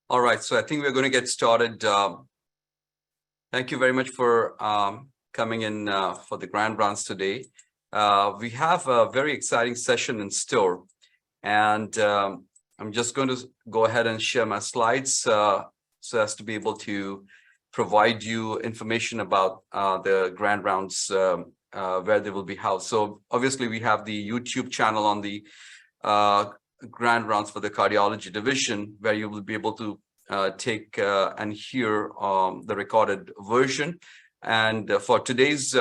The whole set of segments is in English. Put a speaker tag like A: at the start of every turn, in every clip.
A: All right, so I think we're going to get started. Thank you very much for coming in for the Grand Rounds today. We have a very exciting session in store, and I'm just going to go ahead and share my slides so as to be able to provide you information about the Grand Rounds, where they will be housed. So obviously we have the YouTube channel on the Grand Rounds for the cardiology division, where you will be able to take and hear the recorded version. And for today's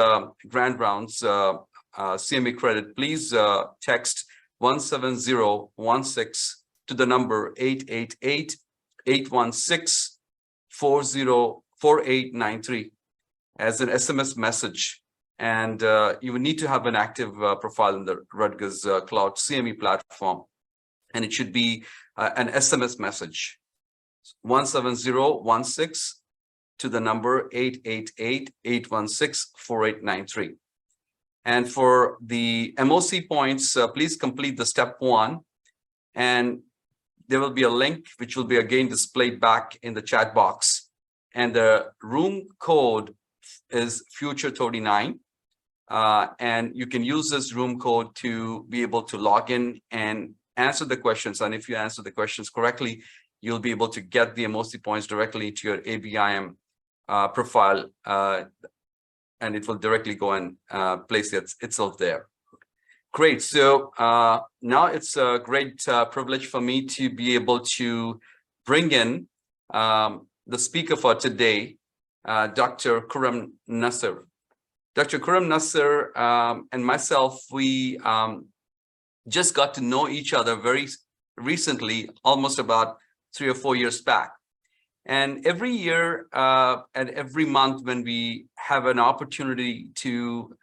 A: Grand Rounds CME credit, please text 17016 to the number 888-816-4893 as an SMS message. And you will need to have an active profile in the Rutgers Cloud CME platform. And it should be an SMS message, 17016 to the number 888-816-4893. And for the MOC points, please complete the step 1. And there will be a link which will be again displayed back in the chat box. And the room code is future39. And you can use this room code to be able to log in and answer the questions. And if you answer the questions correctly, you'll be able to get the MOC points directly into your ABIM profile, and it will directly go and place itself there. Great. So now it's a great privilege for me to be able to bring in the speaker for today, Dr. Khurram Nasser. Dr. Khurram Nasser and myself, we just got to know each other very recently, almost about 3 or 4 years back. And every year and every month when we have an opportunity to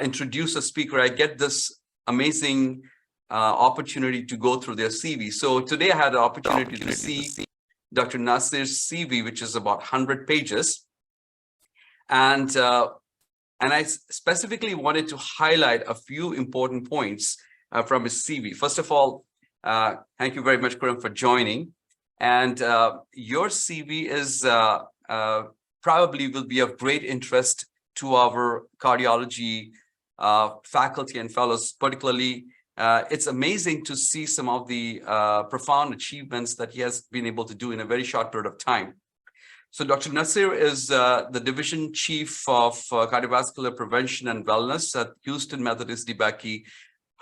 A: introduce a speaker, I get this amazing opportunity to go through their CV. So today I had the opportunity to see Dr. Nasser's CV, which is about 100 pages. And I specifically wanted to highlight a few important points from his CV. First of all, thank you very much, Khurram, for joining. And your CV is probably will be of great interest to our cardiology faculty and fellows. Particularly, it's amazing to see some of the profound achievements that he has been able to do in a very short period of time. So Dr. Nasser is the Division Chief of Cardiovascular Prevention and Wellness at Houston Methodist DeBakey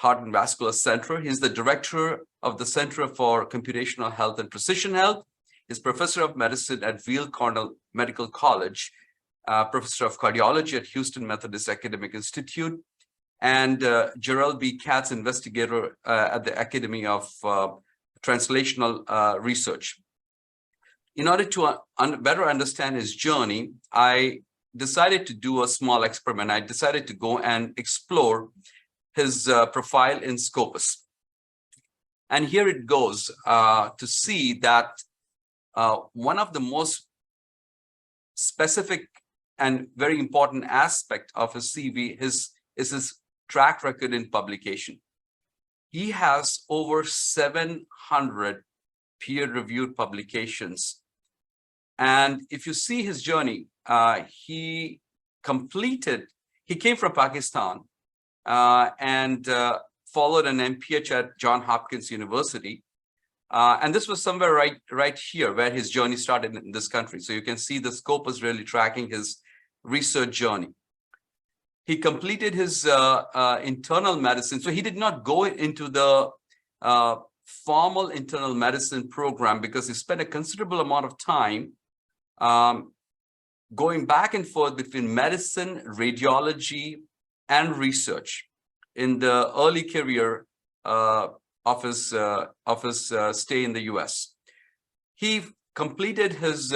A: Heart and Vascular Center. He's the director of the Center for Computational Health and Precision Health. He's professor of medicine at Weill Cornell Medical College, professor of cardiology at Houston Methodist Academic Institute, and Gerald B. Katz investigator at the Academy of Translational Research. In order to better understand his journey, I decided to do a small experiment. I decided to go and explore his profile in Scopus. And here it goes to see that one of the most specific and very important aspect of his CV is his track record in publication. He has over 700 peer-reviewed publications. And if you see his journey, he came from Pakistan, and followed an MPH at Johns Hopkins University. And this was somewhere right here where his journey started in this country. So you can see the scope is really tracking his research journey. He completed his internal medicine. So he did not go into the formal internal medicine program because he spent a considerable amount of time going back and forth between medicine, radiology, and research in the early career of his stay in the US. He completed his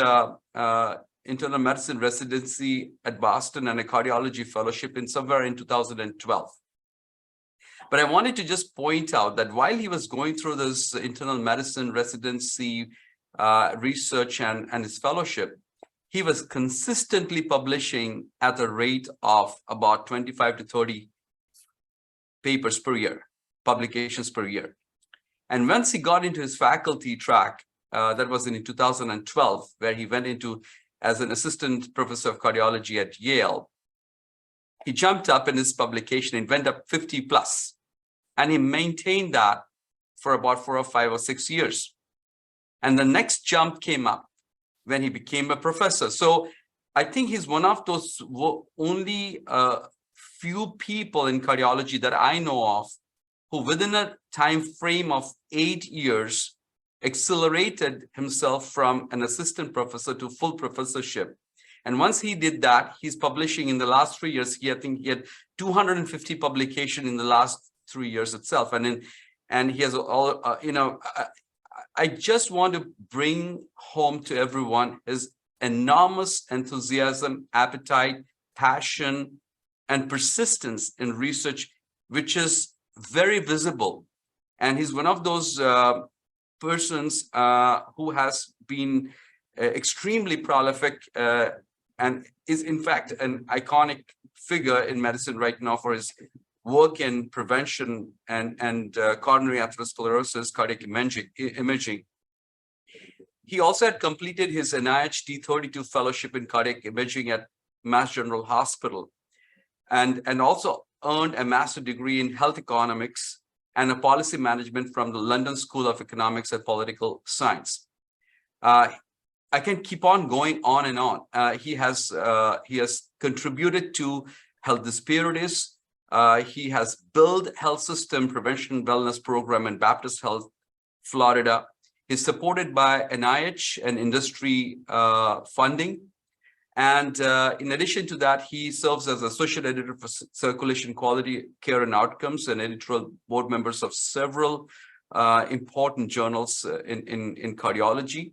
A: internal medicine residency at Boston and a cardiology fellowship in somewhere in 2012. But I wanted to just point out that while he was going through this internal medicine residency research and his fellowship, he was consistently publishing at a rate of about 25 to 30 papers per year, publications per year. And once he got into his faculty track, that was in 2012, where he went into as an assistant professor of cardiology at Yale. He jumped up in his publication and went up 50 plus, and he maintained that for about 4 or 5 or 6 years. And the next jump came up when he became a professor. So I think he's one of those only few people in cardiology that I know of who within a time frame of 8 years accelerated himself from an assistant professor to full professorship. And once he did that, he's publishing in the last 3 years. I think he had 250 publications in the last 3 years itself. And he has all, I just want to bring home to everyone his enormous enthusiasm, appetite, passion, and persistence in research, which is very visible. And he's one of those persons who has been extremely prolific and is in fact an iconic figure in medicine right now for his work in prevention and coronary atherosclerosis, cardiac imaging. He also had completed his NIH D32 fellowship in cardiac imaging at Mass General Hospital, and also earned a master's degree in health economics and a policy management from the London School of Economics and Political Science. I can keep on going on and on. He has contributed to health disparities. He has built health system prevention wellness program in Baptist Health, Florida. He's supported by NIH and industry funding. And in addition to that, he serves as associate editor for Circulation Quality Care and Outcomes and editorial board members of several important journals in cardiology.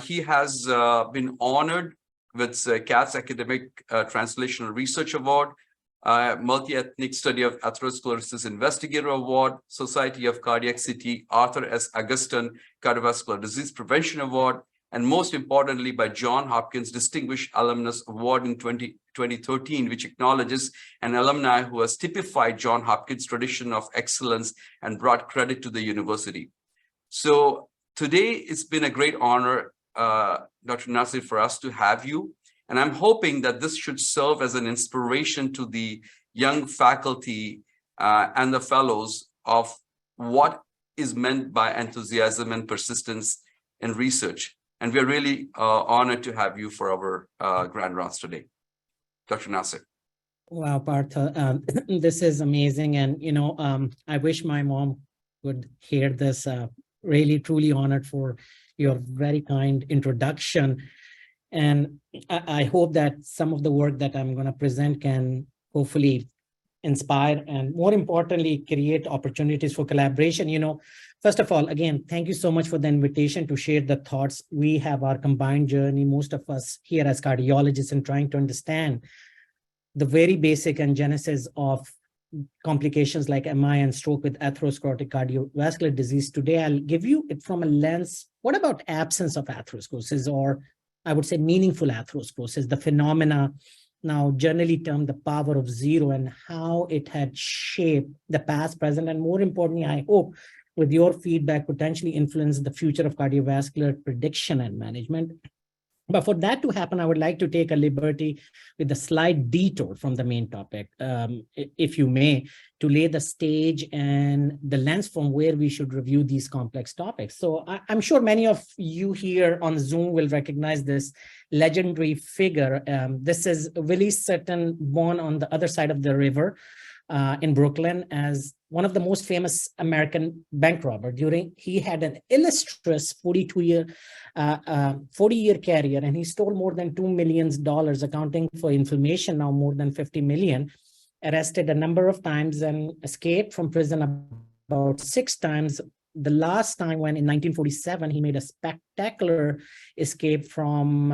A: He has been honored with Katz Academic Translational Research Award, Multi-Ethnic Study of Atherosclerosis Investigator Award, Society of Cardiac CT Arthur S. Augustine Cardiovascular Disease Prevention Award, and most importantly by John Hopkins Distinguished Alumnus Award in 2013, which acknowledges an alumni who has typified John Hopkins' tradition of excellence and brought credit to the university. So today it's been a great honor, Dr. Nasir, for us to have you. And I'm hoping that this should serve as an inspiration to the young faculty and the fellows of what is meant by enthusiasm and persistence in research. And we're really honored to have you for our Grand Rounds today. Dr. Nasir.
B: Wow, Partha, this is amazing. And, I wish my mom would hear this. Really, truly honored for your very kind introduction. And I hope that some of the work that I'm going to present can hopefully inspire and, more importantly, create opportunities for collaboration. First of all, again, thank you so much for the invitation to share the thoughts. We have our combined journey, most of us here as cardiologists, in trying to understand the very basic and genesis of complications like MI and stroke with atherosclerotic cardiovascular disease. Today, I'll give you it from a lens. What about absence of atherosclerosis, or I would say meaningful atherosclerosis, the phenomena now generally termed the power of zero, and how it had shaped the past, present, and more importantly, I hope with your feedback, potentially influence the future of cardiovascular prediction and management. But for that to happen, I would like to take a liberty with a slight detour from the main topic, if you may, to lay the stage and the lens from where we should review these complex topics. So I'm sure many of you here on Zoom will recognize this legendary figure. This is Willie Sutton, born on the other side of the river in Brooklyn as one of the most famous American bank robber. He had an illustrious 40-year career, and he stole more than $2 million, accounting for inflation now more than 50 million, arrested a number of times and escaped from prison about 6 times. The last time when in 1947, he made a spectacular escape from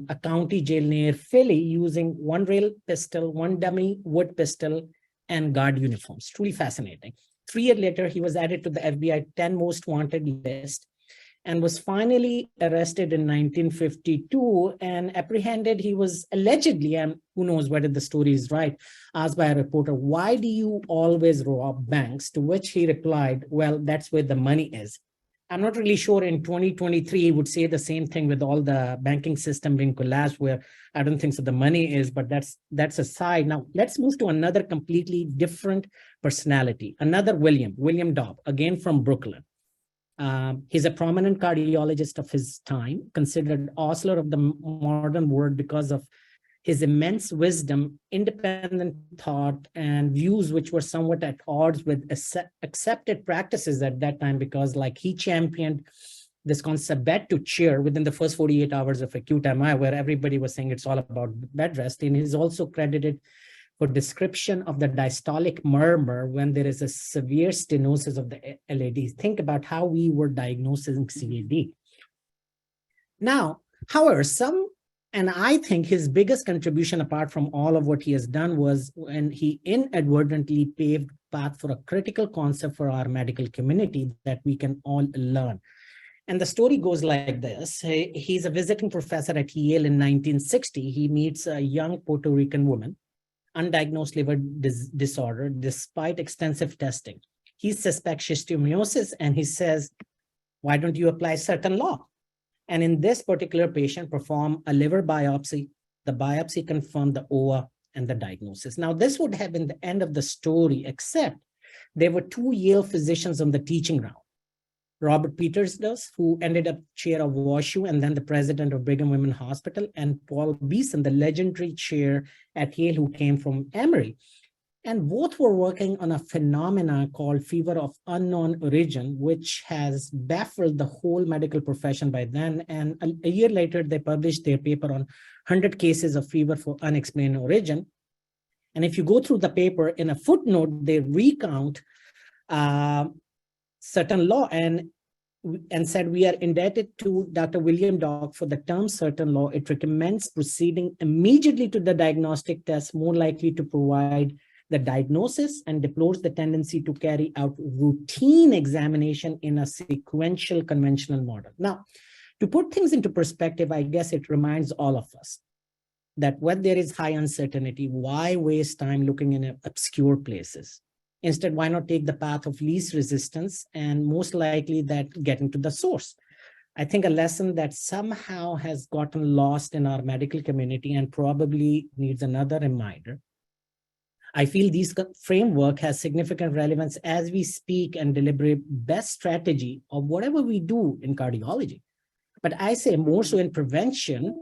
B: a county jail near Philly using 1 rail pistol, 1 dummy wood pistol, and guard uniforms. Truly fascinating. 3 years later, he was added to the FBI 10 most wanted list and was finally arrested in 1952 and apprehended. He was allegedly, and who knows whether the story is right, asked by a reporter, "Why do you always rob banks?" To which he replied, "Well, that's where the money is." I'm not really sure in 2023 he would say the same thing with all the banking system being collapsed, where I don't think so the money is, but that's aside. Now let's move to another completely different personality, another William Dobb, again from Brooklyn. He's a prominent cardiologist of his time, considered Osler of the modern world because of his immense wisdom, independent thought, and views which were somewhat at odds with accepted practices at that time, because like he championed this concept bed to chair within the first 48 hours of acute MI, where everybody was saying it's all about bed rest. And he's also credited for description of the diastolic murmur when there is a severe stenosis of the LADs. Think about how we were diagnosing CVD. Now, however, and I think his biggest contribution, apart from all of what he has done, was when he inadvertently paved path for a critical concept for our medical community that we can all learn. And the story goes like this. He's a visiting professor at Yale in 1960. He meets a young Puerto Rican woman, undiagnosed liver disorder, despite extensive testing. He suspects schistosomiasis, and he says, why don't you apply certain law? And in this particular patient, perform a liver biopsy. The biopsy confirmed the OA and the diagnosis. Now, this would have been the end of the story, except there were two Yale physicians on the teaching round. Robert Peters, who ended up chair of WashU and then the president of Brigham Women Hospital, and Paul Beeson, the legendary chair at Yale, who came from Emory. And both were working on a phenomena called fever of unknown origin, which has baffled the whole medical profession by then. And a year later, they published their paper on 100 cases of fever for unexplained origin. And if you go through the paper, in a footnote, they recount certain law and said, we are indebted to Dr. William Dobb for the term certain law. It recommends proceeding immediately to the diagnostic test more likely to provide the diagnosis, and deplores the tendency to carry out routine examination in a sequential conventional model. Now, to put things into perspective, I guess it reminds all of us that when there is high uncertainty, why waste time looking in obscure places? Instead, why not take the path of least resistance and most likely that getting to the source? I think a lesson that somehow has gotten lost in our medical community and probably needs another reminder. I feel this framework has significant relevance as we speak and deliberate best strategy of whatever we do in cardiology. But I say more so in prevention,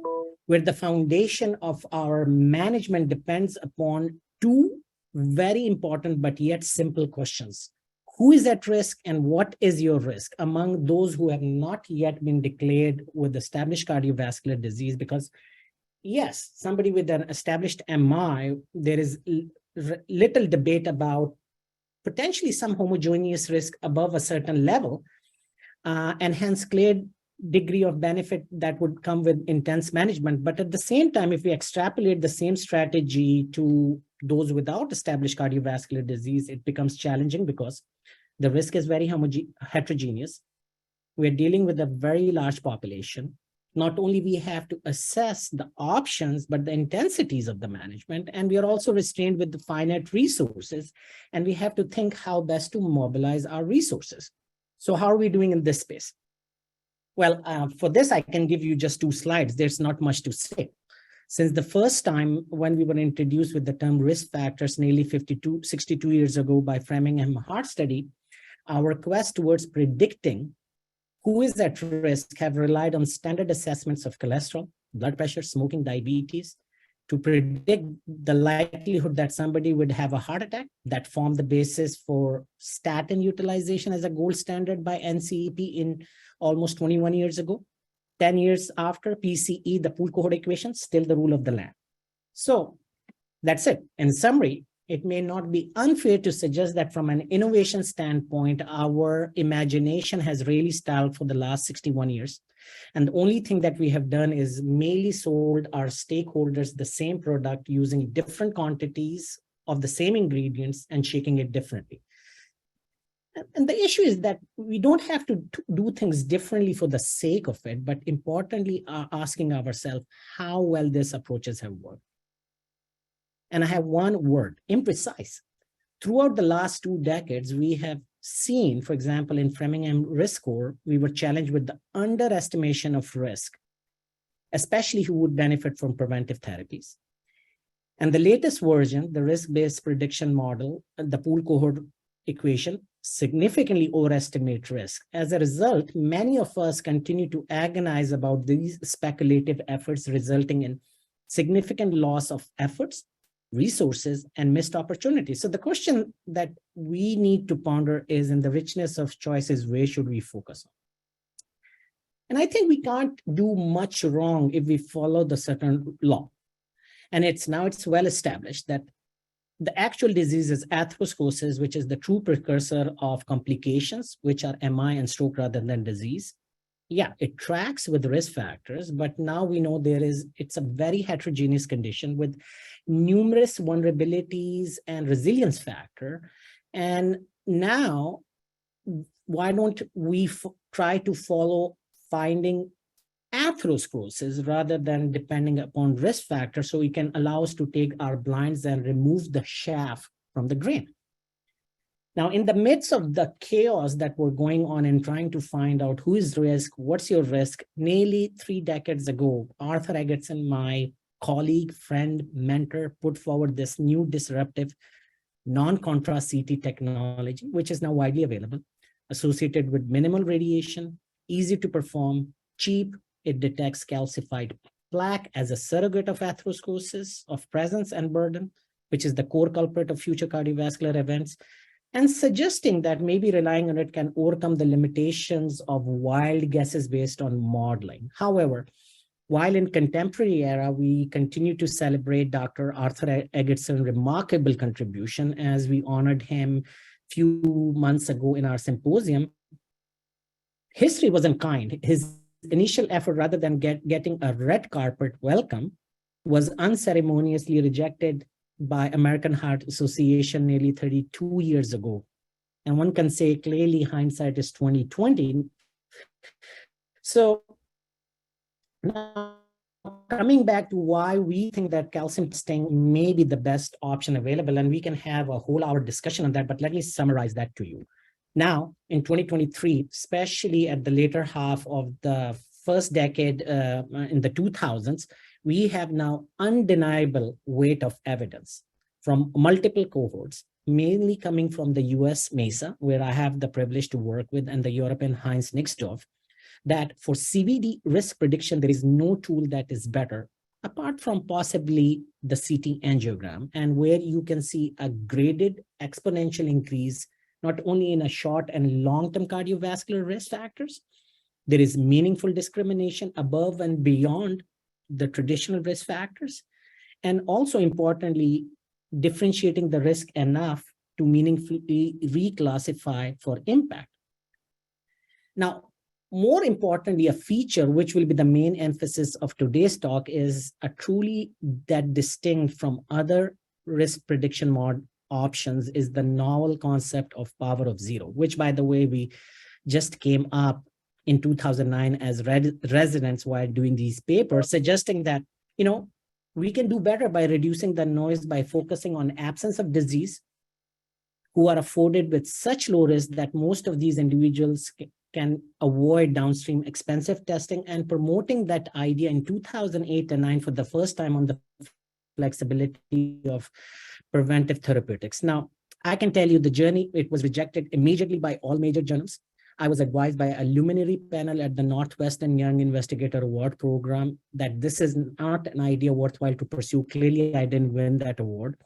B: where the foundation of our management depends upon two very important but yet simple questions. Who is at risk and what is your risk among those who have not yet been declared with established cardiovascular disease? Because yes, somebody with an established MI, there is little debate about potentially some homogeneous risk above a certain level, and hence clear degree of benefit that would come with intense management. But at the same time, if we extrapolate the same strategy to those without established cardiovascular disease, it becomes challenging because the risk is very heterogeneous. We're dealing with a very large population. Not only we have to assess the options, but the intensities of the management, and we are also restrained with the finite resources, and we have to think how best to mobilize our resources. So how are we doing in this space? Well, for this, I can give you just 2 slides. There's not much to say. Since the first time when we were introduced with the term risk factors nearly 62 years ago by Framingham Heart Study, our quest towards predicting who is at risk have relied on standard assessments of cholesterol, blood pressure, smoking, diabetes, to predict the likelihood that somebody would have a heart attack. That formed the basis for statin utilization as a gold standard by NCEP in almost 21 years ago. 10 years after, PCE, the pool cohort equation, still the rule of the land. So that's it. In summary, it may not be unfair to suggest that from an innovation standpoint, our imagination has really stalled for the last 61 years. And the only thing that we have done is mainly sold our stakeholders the same product using different quantities of the same ingredients and shaking it differently. And the issue is that we don't have to do things differently for the sake of it, but importantly, asking ourselves how well these approaches have worked. And I have one word, imprecise. Throughout the last 2 decades, we have seen, for example, in Framingham risk score, we were challenged with the underestimation of risk, especially who would benefit from preventive therapies. And the latest version, the risk-based prediction model, the pool cohort equation, significantly overestimate risk. As a result, many of us continue to agonize about these speculative efforts, resulting in significant loss of efforts, resources, and missed opportunities. So the question that we need to ponder is, in the richness of choices, where should we focus on? And I think we can't do much wrong if we follow the certain law. And it's well established that the actual disease is atherosclerosis, which is the true precursor of complications, which are MI and stroke rather than disease. Yeah, it tracks with risk factors, but now we know it's a very heterogeneous condition with numerous vulnerabilities and resilience factor. And now, why don't we try to follow finding atherosclerosis rather than depending upon risk factors, so we can allow us to take our blinds and remove the shaft from the grain. Now, in the midst of the chaos that were going on in trying to find out who is risk, what's your risk, nearly 3 decades ago, Arthur Eggertson, my colleague, friend, mentor, put forward this new disruptive non-contrast CT technology, which is now widely available, associated with minimal radiation, easy to perform, cheap. It detects calcified plaque as a surrogate of atherosclerosis of presence and burden, which is the core culprit of future cardiovascular events, and suggesting that maybe relying on it can overcome the limitations of wild guesses based on modeling. However, while in contemporary era, we continue to celebrate Dr. Arthur Eggertson's remarkable contribution, as we honored him a few months ago in our symposium, history wasn't kind. His initial effort, rather than getting a red carpet welcome, was unceremoniously rejected by American Heart Association nearly 32 years ago. And one can say clearly hindsight is 2020. So now, coming back to why we think that calcium testing may be the best option available, and we can have a whole hour discussion on that, but let me summarize that to you. Now, in 2023, especially at the later half of the first decade in the 2000s, we have now undeniable weight of evidence from multiple cohorts, mainly coming from the US MESA, where I have the privilege to work with, and the European Heinz Nixdorf, that for CVD risk prediction, there is no tool that is better, apart from possibly the CT angiogram, and where you can see a graded exponential increase, not only in a short and long-term cardiovascular risk factors, there is meaningful discrimination above and beyond the traditional risk factors, and also importantly, differentiating the risk enough to meaningfully reclassify for impact. Now, more importantly, a feature which will be the main emphasis of today's talk is a truly that distinct from other risk prediction options is the novel concept of power of zero, which, by the way, we just came up in 2009 as residents while doing these papers, suggesting that, we can do better by reducing the noise by focusing on absence of disease, who are afforded with such low risk that most of these individuals can avoid downstream expensive testing, and promoting that idea in 2008 and 9 for the first time on the flexibility of preventive therapeutics. Now, I can tell you the journey, it was rejected immediately by all major journals. I was advised by a luminary panel at the Northwestern Young Investigator Award program that this is not an idea worthwhile to pursue. Clearly, I didn't win that award.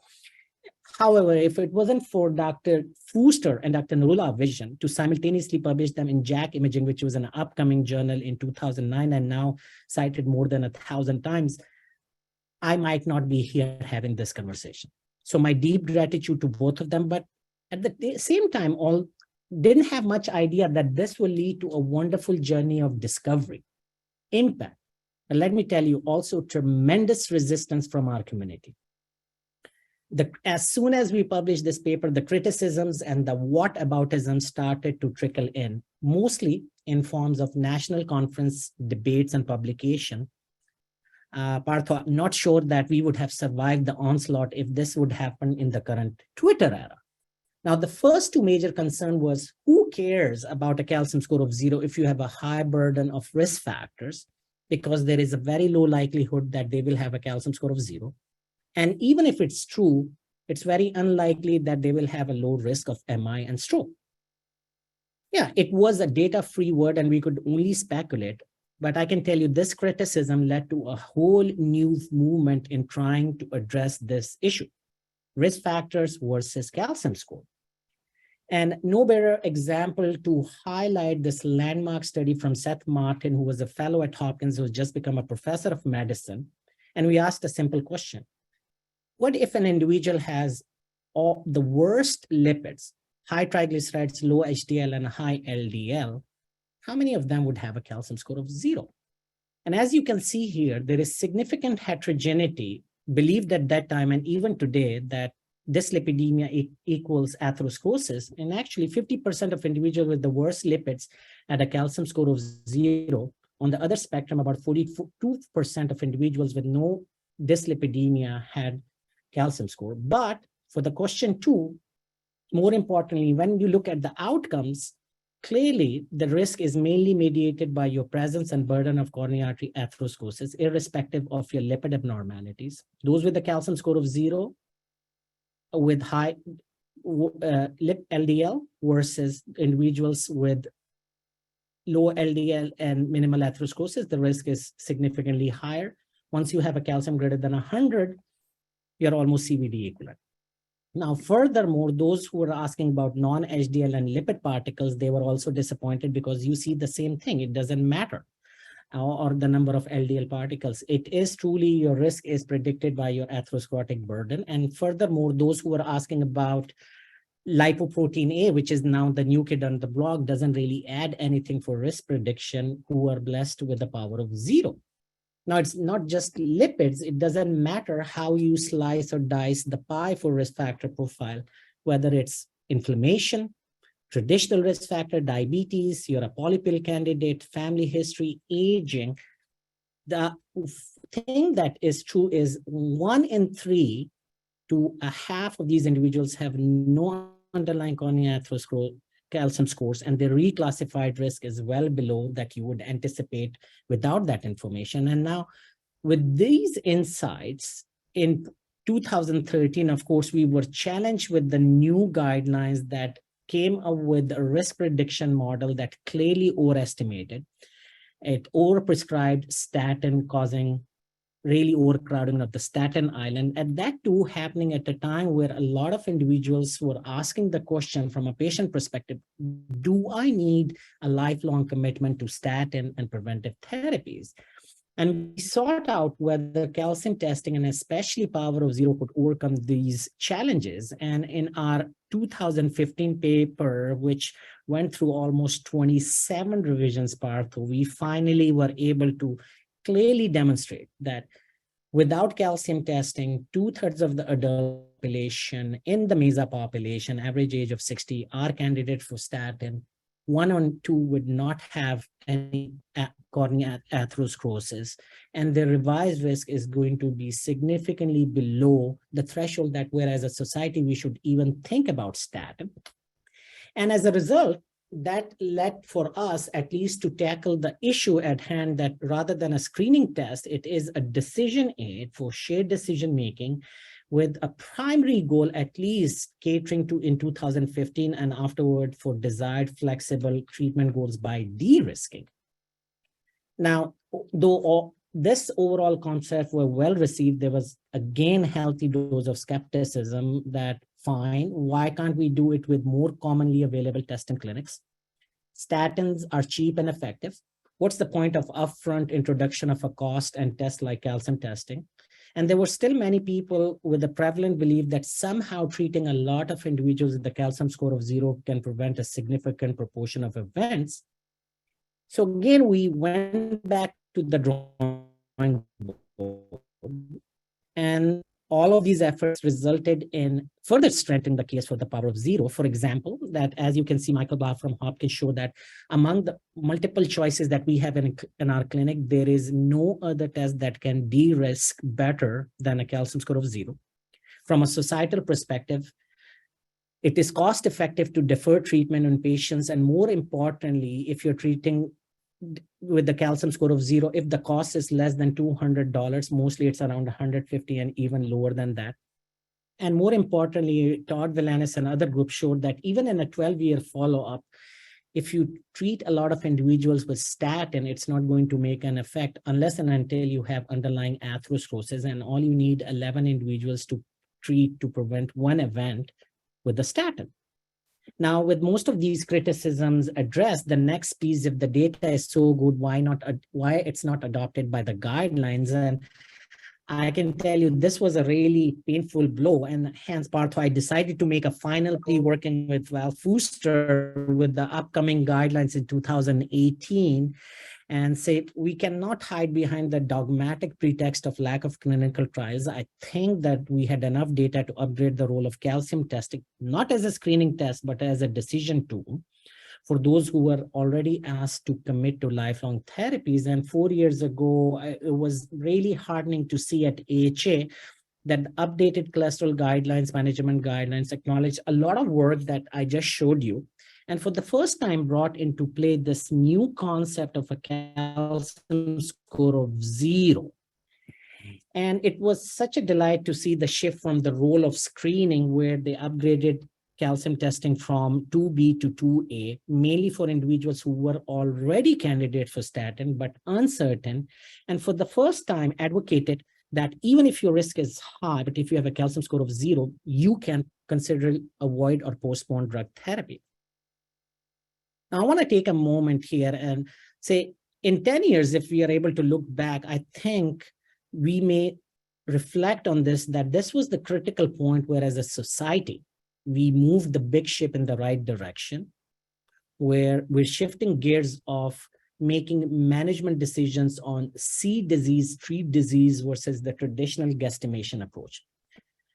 B: However, if it wasn't for Dr. Fuster and Dr. Nurullah vision to simultaneously publish them in JACC Imaging, which was an upcoming journal in 2009 and now cited more than 1,000 times, I might not be here having this conversation. So my deep gratitude to both of them, but at the same time, all didn't have much idea that this will lead to a wonderful journey of discovery, impact. And let me tell you, also tremendous resistance from our community. As soon as we published this paper, the criticisms and the whataboutism started to trickle in, mostly in forms of national conference debates and publication. Partho, I'm not sure that we would have survived the onslaught if this would happen in the current Twitter era. Now, the first two major concern was who cares about a calcium score of 0 if you have a high burden of risk factors, because there is a very low likelihood that they will have a calcium score of 0. And even if it's true, it's very unlikely that they will have a low risk of MI and stroke. Yeah, it was a data-free word and we could only speculate, but I can tell you this criticism led to a whole new movement in trying to address this issue: risk factors versus calcium score. And no better example to highlight this landmark study from Seth Martin, who was a fellow at Hopkins, who has just become a professor of medicine. And we asked a simple question: what if an individual has all the worst lipids, high triglycerides, low HDL, and high LDL? How many of them would have a calcium score of 0? And as you can see here, there is significant heterogeneity believed at that time and even today that dyslipidemia equals atherosclerosis. And actually 50% of individuals with the worst lipids had a calcium score of 0. On the other spectrum, about 42% of individuals with no dyslipidemia had calcium score. But for the question 2, more importantly, when you look at the outcomes, clearly the risk is mainly mediated by your presence and burden of coronary artery atherosclerosis, irrespective of your lipid abnormalities. Those with a calcium score of 0 with high lip LDL versus individuals with low LDL and minimal atherosclerosis, the risk is significantly higher. Once you have a calcium greater than 100, you're almost CVD equivalent. Now, furthermore, those who were asking about non-HDL and lipid particles, they were also disappointed because you see the same thing. It doesn't matter, or the number of LDL particles. It is truly your risk is predicted by your atherosclerotic burden. And furthermore, those who were asking about lipoprotein A, which is now the new kid on the block, doesn't really add anything for risk prediction, who are blessed with the power of 0. Now, it's not just lipids. It doesn't matter how you slice or dice the pie for risk factor profile, whether it's inflammation, traditional risk factor, diabetes, you're a polypill candidate, family history, aging. The thing that is true is 1 in 3 to a half of these individuals have no underlying coronary atherosclerosis calcium scores, and the reclassified risk is well below that you would anticipate without that information. And now with these insights in 2013, of course, we were challenged with the new guidelines that came up with a risk prediction model that clearly overestimated. It overprescribed statin, causing really overcrowding of the statin island. And that too happening at a time where a lot of individuals were asking the question from a patient perspective: do I need a lifelong commitment to statin and preventive therapies? And we sought out whether calcium testing and especially power of 0 could overcome these challenges. And in our 2015 paper, which went through almost 27 revisions, Partho, we finally were able to clearly demonstrate that without calcium testing, 2/3 of the adult population in the MESA population, average age of 60, are candidates for statin. 1 on 2 would not have any coronary atherosclerosis, and the revised risk is going to be significantly below the threshold that where as a society we should even think about statin. And as a result, that led for us at least to tackle the issue at hand that rather than a screening test, it is a decision aid for shared decision making with a primary goal at least catering to in 2015 and afterward for desired flexible treatment goals by de-risking. Now, though this overall concept were well received, there was again healthy dose of skepticism that fine, why can't we do it with more commonly available testing clinics? Statins are cheap and effective. What's the point of upfront introduction of a cost and test like calcium testing? And there were still many people with a prevalent belief that somehow treating a lot of individuals with the calcium score of 0 can prevent a significant proportion of events. So again, we went back to the drawing board, and all of these efforts resulted in further strengthening the case for the power of 0. For example, that as you can see, Michael Bach from Hopkins showed that among the multiple choices that we have in our clinic, there is no other test that can de-risk better than a calcium score of 0. From a societal perspective, It is cost effective to defer treatment on patients. And more importantly, if you're treating with the calcium score of 0, if the cost is less than $200, mostly it's around 150 and even lower than that. And more importantly, Todd Villanis and other groups showed that even in a 12-year follow-up, if you treat a lot of individuals with statin, it's not going to make an effect unless and until you have underlying atherosclerosis, and all you need 11 individuals to treat to prevent one event with the statin. Now, with most of these criticisms addressed, the next piece, if the data is so good, why it's not adopted by the guidelines? And I can tell you this was a really painful blow, and hence Partho, I decided to make a final plea working with Val Fuster with the upcoming guidelines in 2018 and say we cannot hide behind the dogmatic pretext of lack of clinical trials. I think that we had enough data to upgrade the role of calcium testing, not as a screening test, but as a decision tool for those who were already asked to commit to lifelong therapies. And 4 years ago, it was really heartening to see at AHA that updated cholesterol guidelines, management guidelines, acknowledged a lot of work that I just showed you. And for the first time brought into play this new concept of a calcium score of 0. And it was such a delight to see the shift from the role of screening, where they upgraded calcium testing from 2B to 2A, mainly for individuals who were already candidates for statin, but uncertain. And for the first time advocated that even if your risk is high, but if you have a calcium score of 0, you can consider avoid or postpone drug therapy. Now, I want to take a moment here and say, in 10 years, if we are able to look back, I think we may reflect on this, that this was the critical point where as a society, we moved the big ship in the right direction, where we're shifting gears of making management decisions on see disease, treat disease versus the traditional guesstimation approach.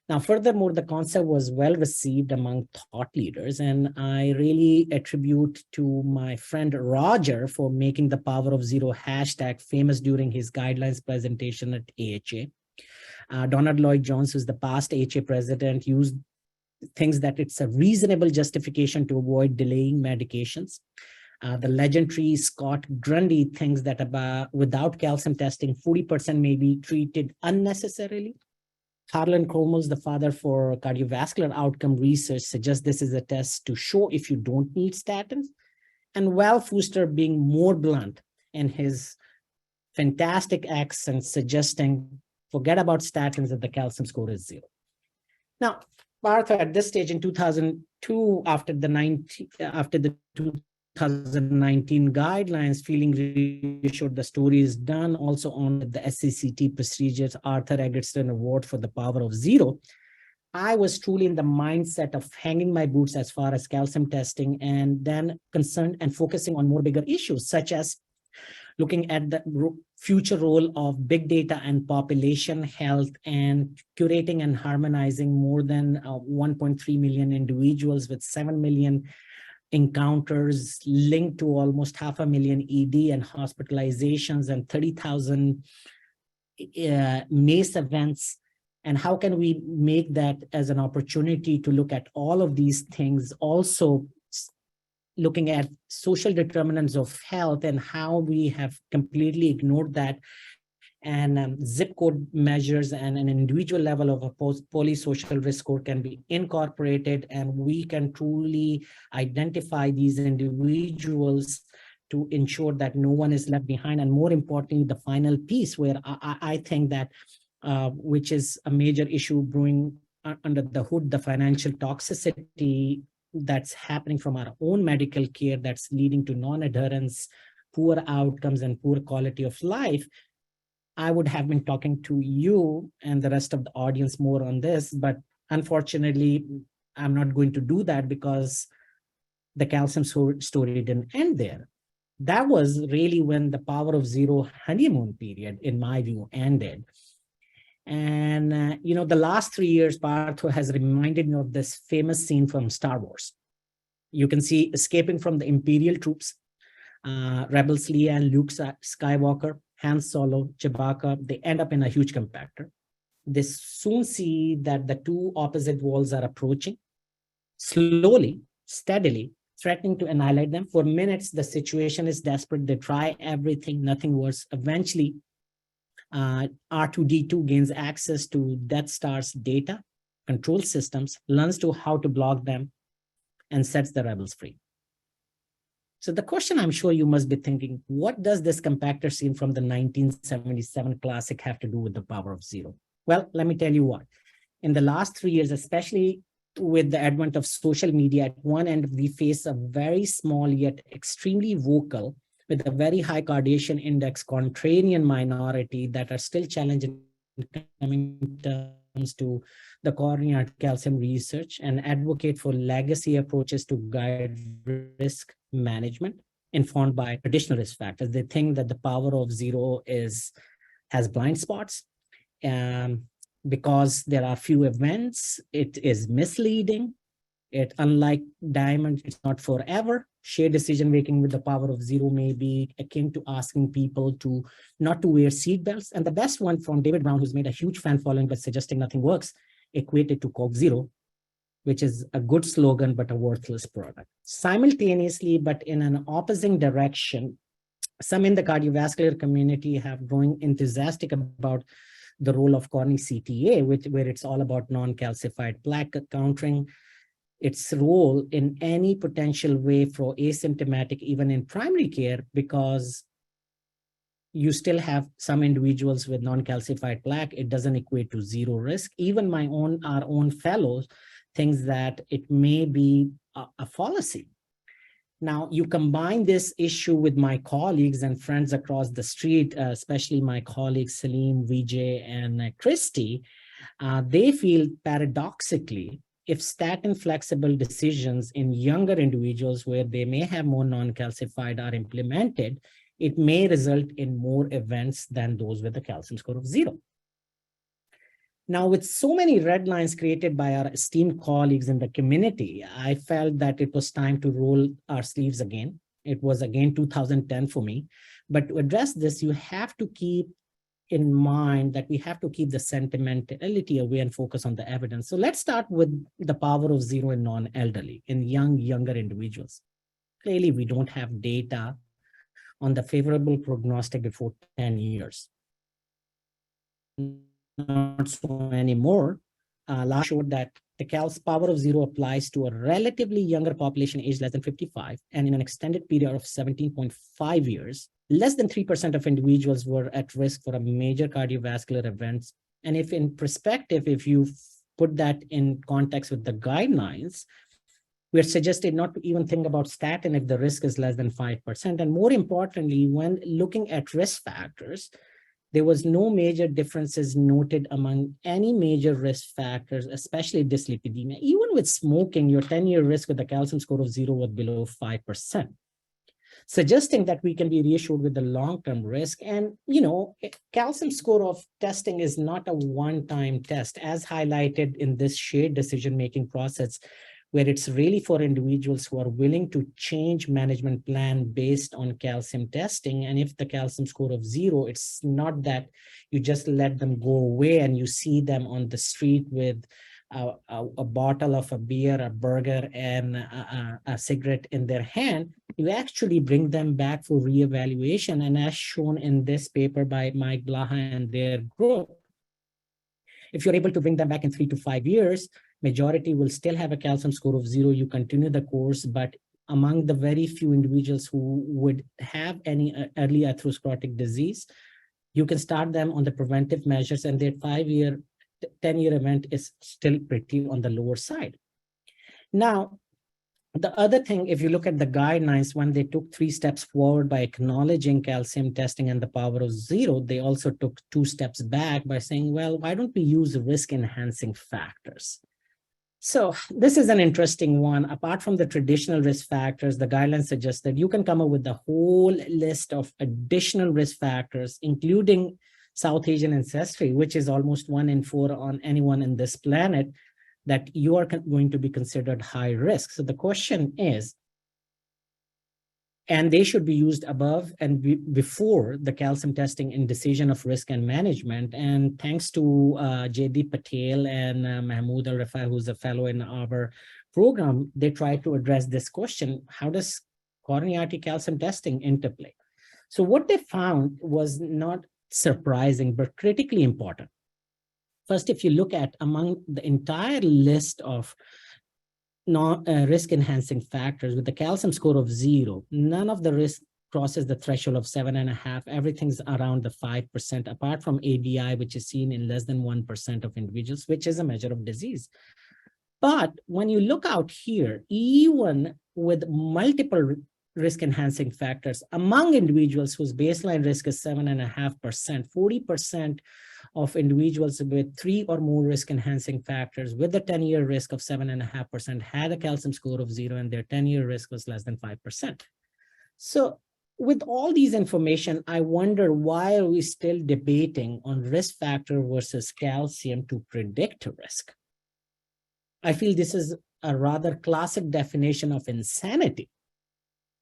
B: Now, furthermore, the concept was well received among thought leaders, and I really attribute to my friend Roger for making the power of 0 hashtag famous during his guidelines presentation at AHA. Donald Lloyd Jones, who's the past AHA president, used things that it's a reasonable justification to avoid delaying medications. The legendary Scott Grundy thinks that without calcium testing, 40% may be treated unnecessarily. Harlan Cromwell's the father for cardiovascular outcome research, suggests this is a test to show if you don't need statins. And Val Fuster being more blunt in his fantastic accent, suggesting forget about statins if the calcium score is 0. Now, Partha, at this stage in 2002, after the 2019 guidelines, feeling reassured the story is done, also on the SCCT procedures, Arthur Eggleston Award for the power of 0, I was truly in the mindset of hanging my boots as far as calcium testing, and then concerned and focusing on more bigger issues, such as looking at the future role of big data and population health, and curating and harmonizing more than 1.3 million individuals with 7 million encounters linked to almost 500,000 ED and hospitalizations and 30,000 MACE events. And how can we make that as an opportunity to look at all of these things, also looking at social determinants of health and how we have completely ignored that, and zip code measures and an individual level of a polysocial risk score can be incorporated, and we can truly identify these individuals to ensure that no one is left behind. And more importantly, the final piece where I think that which is a major issue brewing under the hood, the financial toxicity that's happening from our own medical care that's leading to non-adherence, poor outcomes, and poor quality of life. I would have been talking to you and the rest of the audience more on this, but unfortunately, I'm not going to do that because the calcium story didn't end there. That was really when the power of 0 honeymoon period, in my view, ended. And, the last 3 years, Partho has reminded me of this famous scene from Star Wars. You can see escaping from the Imperial troops, Rebels Leia and Luke Skywalker, Han Solo, Chewbacca, they end up in a huge compactor. They soon see that the two opposite walls are approaching. slowly, steadily, threatening to annihilate them. For minutes, the situation is desperate. They try everything, nothing works. Eventually, R2D2 gains access to Death Star's data, control systems, learns to how to block them, and sets the rebels free. So the question I'm sure you must be thinking, what does this compactor scene from the 1977 classic have to do with the power of zero? Well, let me tell you what. In the last 3 years, especially with the advent of social media, at one end, we face a very small yet extremely vocal, with a very high Kardashian index contrarian minority that are still challenging coming terms to the coronary calcium research and advocate for legacy approaches to guide risk management informed by traditional risk factors. They think that the power of zero has blind spots. Because there are few events, it is misleading. It, unlike diamond, it's not forever. Shared decision-making with the power of zero may be akin to asking people to not to wear seatbelts. And the best one from David Brown, who's made a huge fan following by suggesting nothing works, equated to Coke Zero, which is a good slogan, but a worthless product. Simultaneously, but in an opposing direction, some in the cardiovascular community have grown enthusiastic about the role of coronary CTA, where it's all about non-calcified plaque countering, its role in any potential way for asymptomatic, even in primary care, because you still have some individuals with non-calcified plaque. It doesn't equate to zero risk. Even our own fellows thinks that it may be a fallacy. Now, you combine this issue with my colleagues and friends across the street, especially my colleagues Salim, Vijay, and Christy. They feel paradoxically, if statin flexible decisions in younger individuals where they may have more non-calcified are implemented, it may result in more events than those with a calcium score of zero. Now, with so many red lines created by our esteemed colleagues in the community, I felt that it was time to roll our sleeves again. It was again 2010 for me. But to address this, you have to keep in mind that we have to keep the sentimentality away and focus on the evidence. So let's start with the power of zero in non-elderly, in younger individuals. Clearly, we don't have data on the favorable prognostic before 10 years. Not so anymore. Last showed that the power of zero applies to a relatively younger population aged less than 55, and in an extended period of 17.5 years, less than 3% of individuals were at risk for a major cardiovascular events. And if in perspective, if you put that in context with the guidelines, we're suggested not to even think about statin if the risk is less than 5%. And more importantly, when looking at risk factors, there was no major differences noted among any major risk factors, especially dyslipidemia. Even with smoking, your 10-year risk with a calcium score of zero was below 5%, suggesting that we can be reassured with the long-term risk. And, calcium score of testing is not a one-time test, as highlighted in this shared decision-making process, where it's really for individuals who are willing to change management plan based on calcium testing. And if the calcium score of zero, it's not that you just let them go away and you see them on the street with a bottle of a beer, a burger, and a cigarette in their hand. You actually bring them back for reevaluation. And as shown in this paper by Mike Blaha and their group, if you're able to bring them back in 3 to 5 years, majority will still have a calcium score of zero. You continue the course, but among the very few individuals who would have any early atherosclerotic disease, you can start them on the preventive measures, and their 5-year, 10-year event is still pretty on the lower side. Now, the other thing, if you look at the guidelines, when they took 3 steps forward by acknowledging calcium testing and the power of zero, they also took 2 steps back by saying, well, why don't we use risk enhancing factors? So this is an interesting one. Apart from the traditional risk factors, the guidelines suggest that you can come up with the whole list of additional risk factors, including South Asian ancestry, which is almost 1 in 4 on anyone in this planet, that you are going to be considered high risk. So the question is, and they should be used above and before the calcium testing in decision of risk and management. And thanks to Jaydeep Patel and Mahmood Al-Rafai, who's a fellow in our program, they try to address this question: how does coronary artery calcium testing interplay? So what they found was not surprising, but critically important. First, if you look at among the entire list of risk enhancing factors with the calcium score of 0, none of the risk crosses the threshold of 7.5. Everything's around the 5%, apart from ABI, which is seen in less than 1% of individuals, which is a measure of disease. But when you look out here, even with multiple risk enhancing factors among individuals whose baseline risk is 7.5%, 40% of individuals with 3 or more risk enhancing factors with a 10-year risk of 7.5% had a calcium score of 0, and their 10-year risk was less than 5%. So with all these information, I wonder, why are we still debating on risk factor versus calcium to predict risk? I feel this is a rather classic definition of insanity,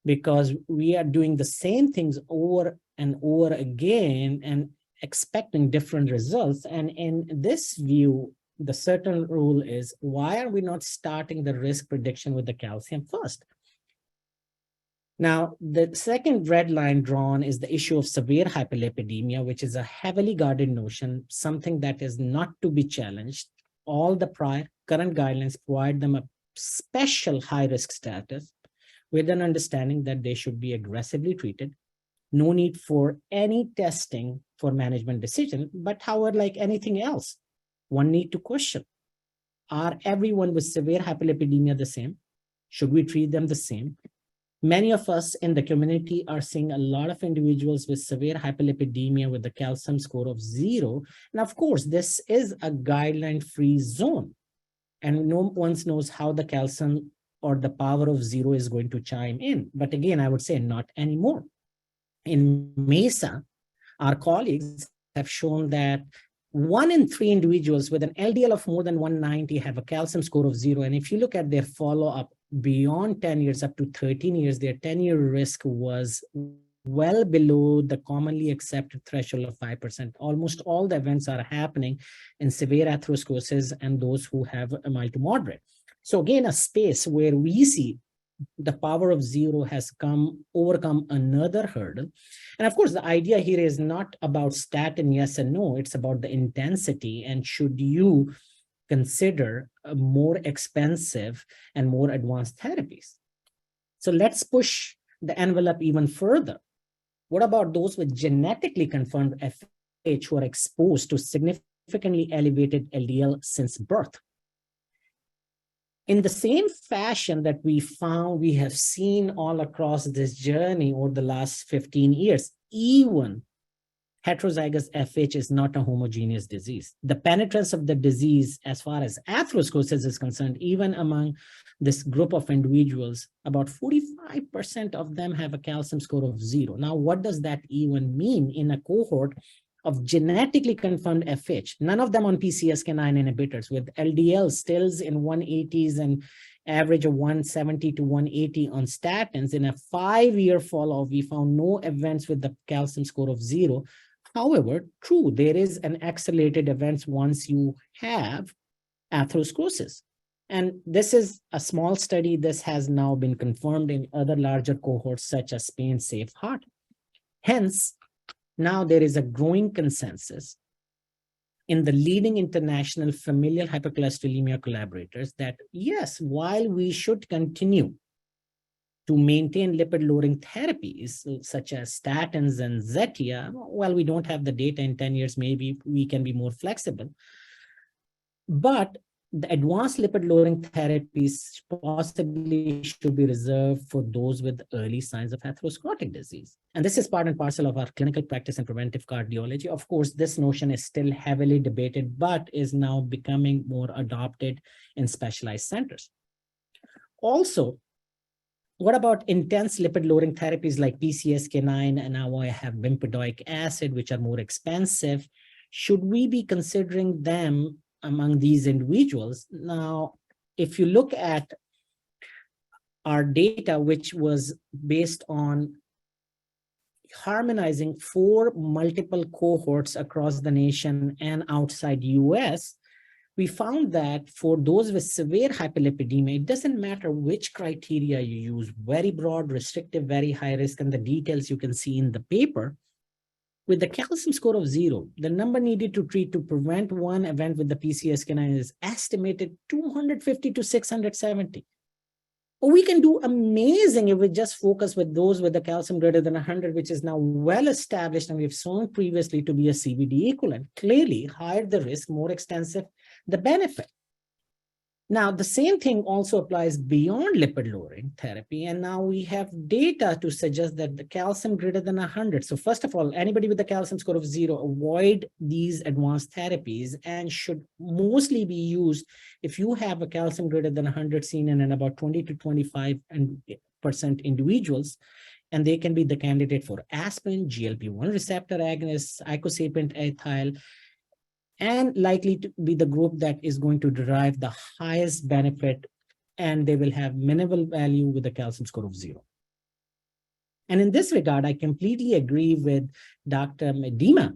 B: because we are doing the same things over and over again and expecting different results. And in this view, the certain rule is, why are we not starting the risk prediction with the calcium first? Now, the second red line drawn is the issue of severe hyperlipidemia, which is a heavily guarded notion, something that is not to be challenged. All the prior current guidelines provide them a special high-risk status with an understanding that they should be aggressively treated. No need for any testing for management decision, but however, like anything else, one need to question, are everyone with severe hyperlipidemia the same? Should we treat them the same? Many of us in the community are seeing a lot of individuals with severe hyperlipidemia with the calcium score of 0. And of course, this is a guideline-free zone, and no one knows how the calcium or the power of 0 is going to chime in. But again, I would say not anymore. In MESA, our colleagues have shown that 1 in 3 individuals with an LDL of more than 190 have a calcium score of 0. And if you look at their follow-up beyond 10 years, up to 13 years, their 10-year risk was well below the commonly accepted threshold of 5%. Almost all the events are happening in severe atherosclerosis and those who have a mild to moderate. So again, a space where we see the power of 0 has overcome another hurdle. And of course, the idea here is not about statin yes and no, it's about the intensity, and should you consider more expensive and more advanced therapies. So let's push the envelope even further. What about those with genetically confirmed FH who are exposed to significantly elevated LDL since birth? In the same fashion that we have seen all across this journey over the last 15 years, even heterozygous FH is not a homogeneous disease. The penetrance of the disease as far as atherosclerosis is concerned, even among this group of individuals, about 45% of them have a calcium score of 0. Now, what does that even mean in a cohort of genetically confirmed FH? None of them on PCSK9 inhibitors, with LDL stills in 180s and average of 170 to 180 on statins. In a 5-year follow-up, we found no events with the calcium score of 0. However, true, there is an accelerated events once you have atherosclerosis. And this is a small study. This has now been confirmed in other larger cohorts such as Spain Safe Heart. Hence, now there is a growing consensus in the leading international familial hypercholesterolemia collaborators that yes, while we should continue to maintain lipid-lowering therapies such as statins and Zetia, well, we don't have the data in 10 years, maybe we can be more flexible. But the advanced lipid-lowering therapies possibly should be reserved for those with early signs of atherosclerotic disease. And this is part and parcel of our clinical practice in preventive cardiology. Of course, this notion is still heavily debated, but is now becoming more adopted in specialized centers. Also, what about intense lipid-lowering therapies like PCSK9, and now I have bempedoic acid, which are more expensive? Should we be considering them among these individuals? Now, if you look at our data, which was based on harmonizing 4 multiple cohorts across the nation and outside US, we found that for those with severe hyperlipidemia, it doesn't matter which criteria you use, very broad, restrictive, very high risk, and the details you can see in the paper. With the calcium score of 0, the number needed to treat to prevent one event with the PCSK9 is estimated 250 to 670. We can do amazing if we just focus with those with the calcium greater than 100, which is now well established, and we've shown previously to be a CVD equivalent. Clearly, higher the risk, more extensive the benefit. Now, the same thing also applies beyond lipid-lowering therapy, and now we have data to suggest that the calcium greater than 100. So first of all, anybody with a calcium score of 0, avoid these advanced therapies and should mostly be used if you have a calcium greater than 100 seen in about 20 to 25% individuals, and they can be the candidate for aspirin, GLP-1 receptor agonists, icosapent ethyl, and likely to be the group that is going to derive the highest benefit, and they will have minimal value with a calcium score of 0. And in this regard, I completely agree with Dr. Medina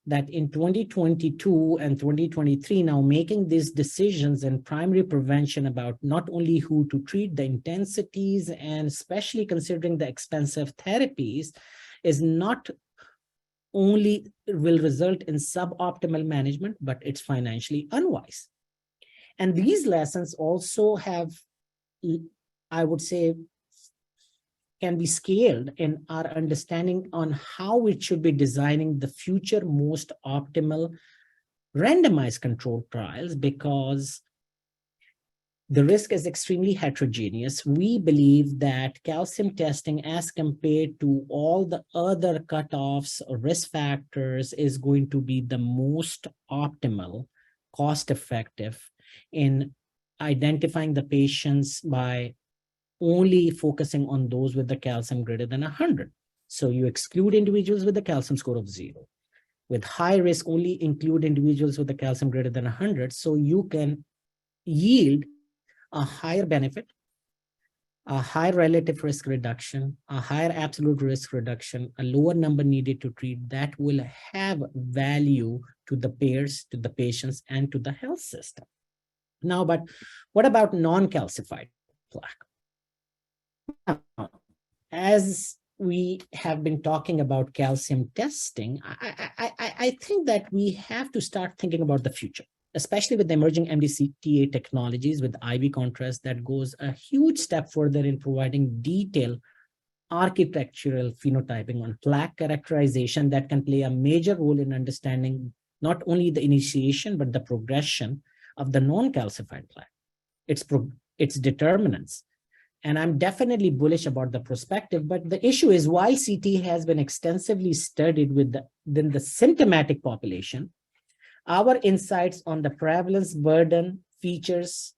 B: that in 2022 and 2023, now making these decisions in primary prevention about not only who to treat, the intensities, and especially considering the expensive therapies, is not only will result in suboptimal management, but it's financially unwise. And these lessons also have, I would say, can be scaled in our understanding on how we should be designing the future most optimal randomized controlled trials, because the risk is extremely heterogeneous. We believe that calcium testing, as compared to all the other cutoffs or risk factors, is going to be the most optimal, cost-effective in identifying the patients by only focusing on those with the calcium greater than 100. So you exclude individuals with the calcium score of 0. With high risk, only include individuals with the calcium greater than 100, so you can yield a higher benefit, a higher relative risk reduction, a higher absolute risk reduction, a lower number needed to treat, that will have value to the payers, to the patients, and to the health system. Now, but what about non-calcified plaque? Now, as we have been talking about calcium testing, I think that we have to start thinking about the future, especially with the emerging MDCTA technologies with IV contrast that goes a huge step further in providing detailed architectural phenotyping on plaque characterization that can play a major role in understanding not only the initiation, but the progression of the non-calcified plaque, its determinants. And I'm definitely bullish about the perspective, but the issue is, while CT has been extensively studied within the symptomatic population, our insights on the prevalence, burden, features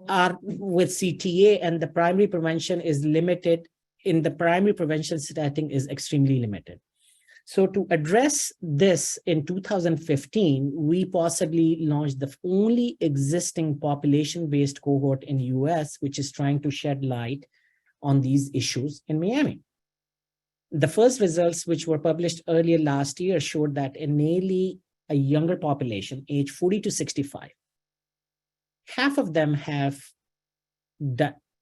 B: are with CTA, and the primary prevention is limited. In the primary prevention setting is extremely limited. So to address this, in 2015, we possibly launched the only existing population-based cohort in the US, which is trying to shed light on these issues in Miami. The first results, which were published earlier last year, showed that in nearly a younger population, age 40 to 65, half of them have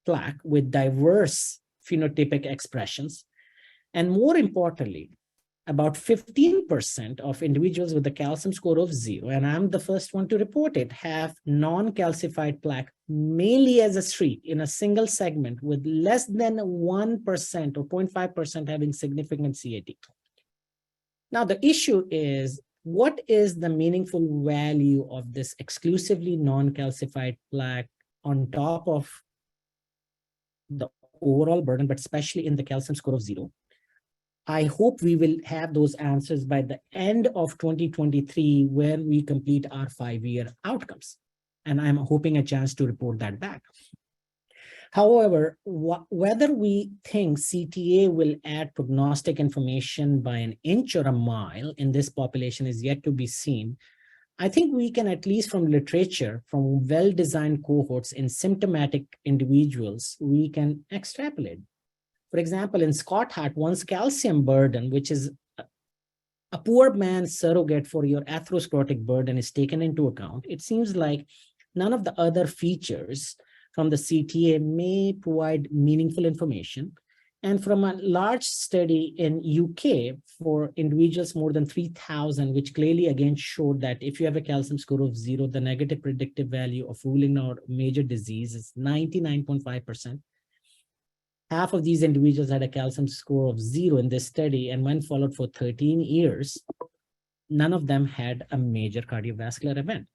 B: plaque with diverse phenotypic expressions. And more importantly, about 15% of individuals with a calcium score of 0, and I'm the first one to report it, have non-calcified plaque, mainly as a streak in a single segment, with less than 1% or 0.5% having significant CAT. Now, the issue is, what is the meaningful value of this exclusively non-calcified plaque on top of the overall burden, but especially in the calcium score of 0? I hope we will have those answers by the end of 2023 when we complete our 5-year outcomes. And I'm hoping a chance to report that back. However, whether we think CTA will add prognostic information by an inch or a mile in this population is yet to be seen. I think we can, at least from literature, from well-designed cohorts in symptomatic individuals, we can extrapolate. For example, in Scott Hart, one's calcium burden, which is a poor man's surrogate for your atherosclerotic burden is taken into account, it seems like none of the other features from the CTA may provide meaningful information. And from a large study in UK for individuals more than 3,000, which clearly again showed that if you have a calcium score of 0, the negative predictive value of ruling out major disease is 99.5%. Half of these individuals had a calcium score of 0 in this study, and when followed for 13 years, none of them had a major cardiovascular event.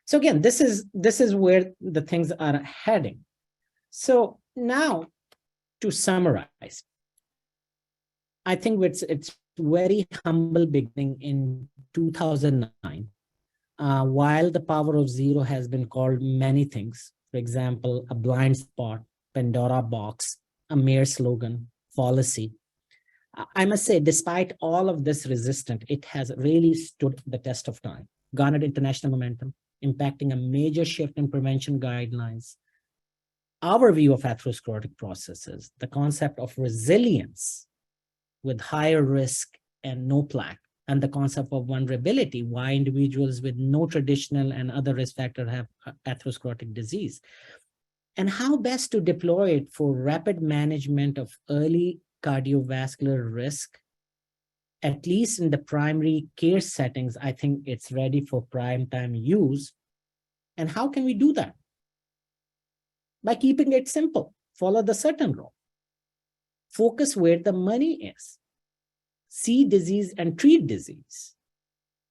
B: So again, this is where the things are heading. So now, to summarize, I think it's very humble beginning in 2009. While the power of 0 has been called many things, for example, a blind spot, Pandora box, a mere slogan, fallacy, I must say, despite all of this resistance, it has really stood the test of time, garnered international momentum, impacting a major shift in prevention guidelines. Our view of atherosclerotic processes, the concept of resilience with higher risk and no plaque, and the concept of vulnerability, why individuals with no traditional and other risk factor have atherosclerotic disease, and how best to deploy it for rapid management of early cardiovascular risk, at least in the primary care settings. I think it's ready for prime time use. And how can we do that? By keeping it simple, follow the certain rule. Focus where the money is. See disease and treat disease.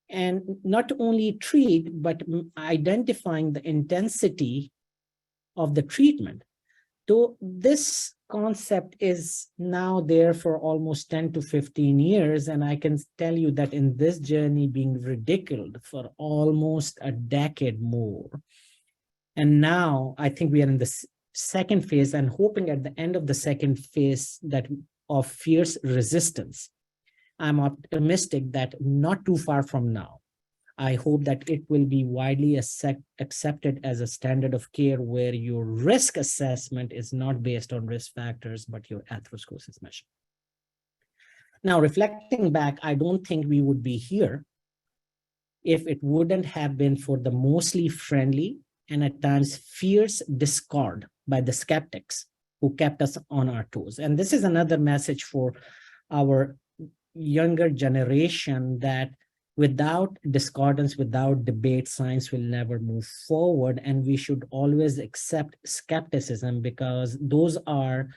B: And not only treat, but identifying the intensity of the treatment. So this concept is now there for almost 10 to 15 years. And I can tell you that in this journey being ridiculed for almost a decade more. And now I think we are in the second phase, and hoping at the end of the second phase that of fierce resistance. I'm optimistic that not too far from now, I hope that it will be widely accepted as a standard of care where your risk assessment is not based on risk factors, but your atherosclerosis measure. Now, reflecting back, I don't think we would be here if it wouldn't have been for the mostly friendly and at times fierce discord by the skeptics who kept us on our toes. And this is another message for our younger generation, that without discordance, without debate, science will never move forward. And we should always accept skepticism, because those are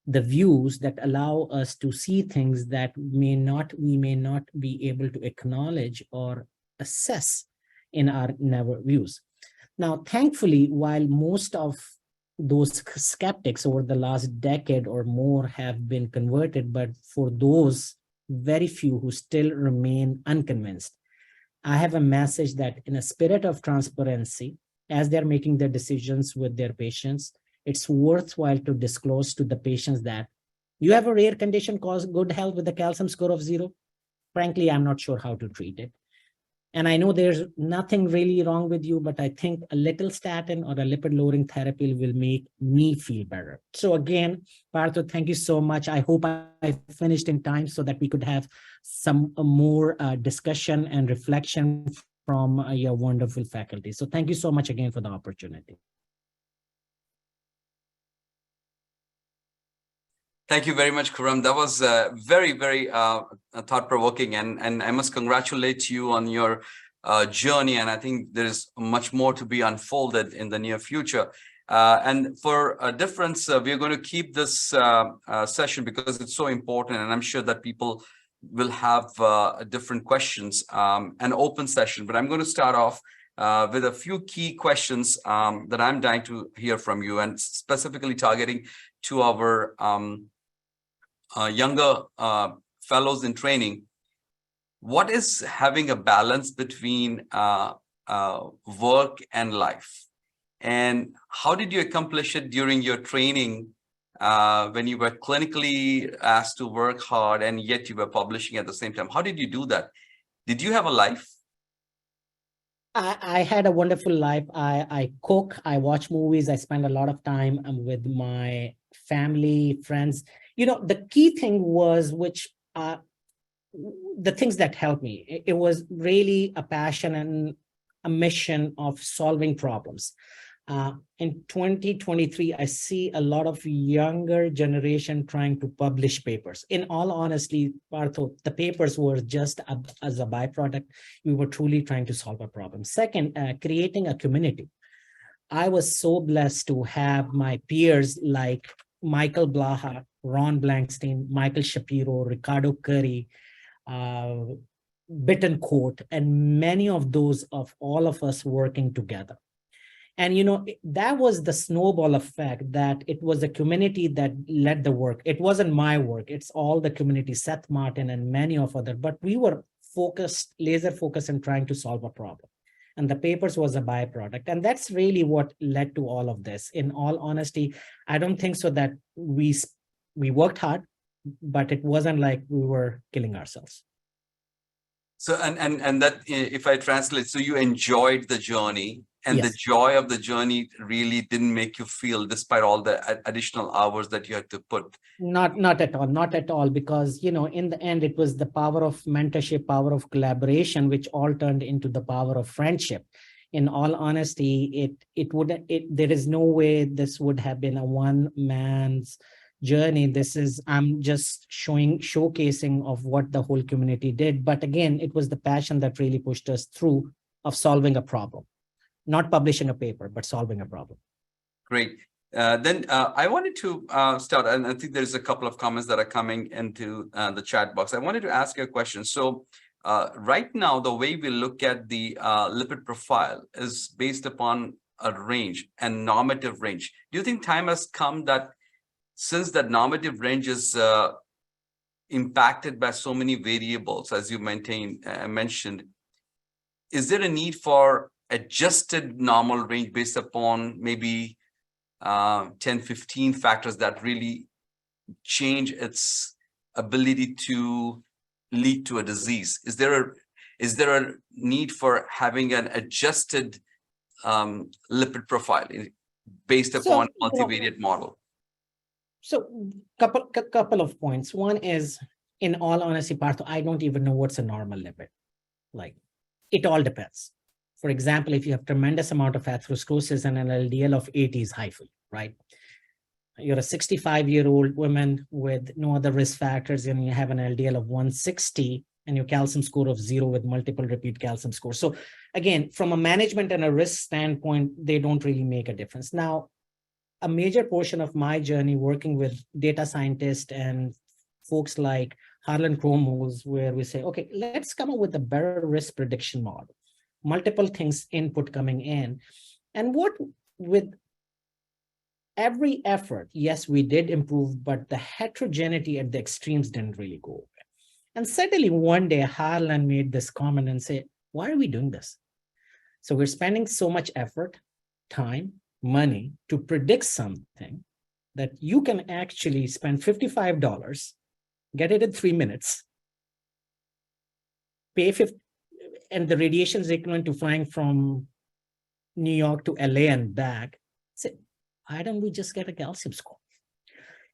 B: the views that allow us to see things that we may not be able to acknowledge or assess in our never views. Now, thankfully, while most of those skeptics over the last decade or more have been converted, but for those very few who still remain unconvinced, I have a message that in a spirit of transparency, as they're making their decisions with their patients, it's worthwhile to disclose to the patients that you have a rare condition called good health with a calcium score of 0. Frankly, I'm not sure how to treat it. And I know there's nothing really wrong with you, but I think a little statin or a lipid-lowering therapy will make me feel better. So again, Partho, thank you so much. I hope I finished in time so that we could have some more discussion and reflection from your wonderful faculty. So thank you so much again for the opportunity.
A: Thank you very much, Khurram. That was very, very thought-provoking, and I must congratulate you on your journey. And I think there is much more to be unfolded in the near future. And for a difference, we're going to keep this session because it's so important, and I'm sure that people will have different questions, an open session. But I'm going to start off with a few key questions that I'm dying to hear from you, and specifically targeting to our younger fellows in training. What is having a balance between work and life? And how did you accomplish it during your training when you were clinically asked to work hard and yet you were publishing at the same time? How did you do that? Did you have a life?
B: I had a wonderful life. I cook, I watch movies, I spend a lot of time with my family, friends. You know, the key thing was, which the things that helped me, it was really a passion and a mission of solving problems. In 2023, I see a lot of younger generation trying to publish papers. In all honesty, Partho, the papers were just as a byproduct. We were truly trying to solve a problem. Second, creating a community. I was so blessed to have my peers like Michael Blaha, Ron Blankstein, Michael Shapiro, Ricardo Curry, Bittencourt, and many of those of all of us working together. And, that was the snowball effect, that it was the community that led the work. It wasn't my work. It's all the community, Seth Martin and many of others, but we were focused, laser focused in trying to solve a problem. And the papers was a byproduct. And that's really what led to all of this. In all honesty, I don't think so that we worked hard, but it wasn't like we were killing ourselves.
A: So, and that, if I translate, so you enjoyed the journey, and
B: Yes.
A: the joy of the journey really didn't make you feel, despite all the additional hours that you had to put.
B: Not at all, because, in the end, it was the power of mentorship, power of collaboration, which all turned into the power of friendship. In all honesty, there is no way this would have been a one man's journey. I'm just showcasing of what the whole community did. But again, it was the passion that really pushed us through of solving a problem, not publishing a paper, but solving a problem.
A: Great. Then I wanted to start, and I think there's a couple of comments that are coming into the chat box. I wanted to ask you a question. So right now, the way we look at the lipid profile is based upon a range and normative range. Do you think time has come that, since that normative range is impacted by so many variables, as you mentioned, is there a need for adjusted normal range based upon maybe 10, 15 factors that really change its ability to lead to a disease? Is there a need for having an adjusted lipid profile based upon multivariate model?
B: So couple of points. One is, in all honesty, Partho, I don't even know what's a normal lipid. Like, it all depends. For example, if you have tremendous amount of atherosclerosis and an LDL of 80 is high for you, right? You're a 65-year-old woman with no other risk factors, and you have an LDL of 160 and your calcium score of 0 with multiple repeat calcium scores. So again, from a management and a risk standpoint, they don't really make a difference. Now, a major portion of my journey working with data scientists and folks like Harlan Cromwell's, where we say, okay, let's come up with a better risk prediction model. Multiple things, input coming in. And with every effort, yes, we did improve, but the heterogeneity at the extremes didn't really go away. And suddenly one day, Harlan made this comment and said, why are we doing this? So we're spending so much effort, time, money to predict something that you can actually spend $55, get it in 3 minutes, pay $50, and the radiation is equivalent to flying from New York to LA and back. Say, why don't we just get a calcium score?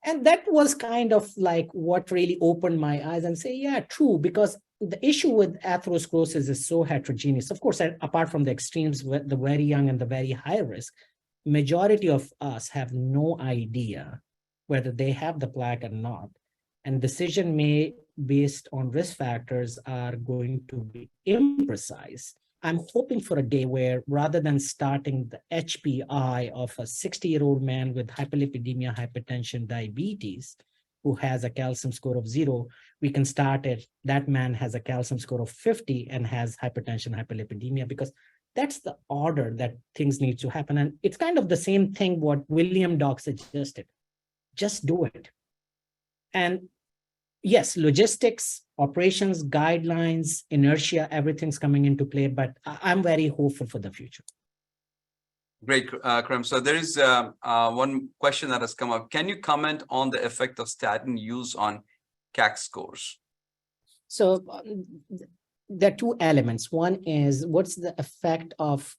B: And that was kind of like what really opened my eyes and say, yeah, true, because the issue with atherosclerosis is so heterogeneous. Of course, apart from the extremes, the very young and the very high risk, majority of us have no idea whether they have the plaque or not. And decision made based on risk factors are going to be imprecise. I'm hoping for a day where, rather than starting the HPI of a 60-year-old man with hyperlipidemia, hypertension, diabetes, who has a calcium score of 0, we can start it. That man has a calcium score of 50 and has hypertension, hyperlipidemia, because that's the order that things need to happen. And it's kind of the same thing what William Dock suggested. Just do it. And yes, logistics, operations, guidelines, inertia, everything's coming into play, but I'm very hopeful for the future.
A: Great, Karim. So there is one question that has come up. Can you comment on the effect of statin use on CAC scores?
B: So there are two elements. One is, what's the effect of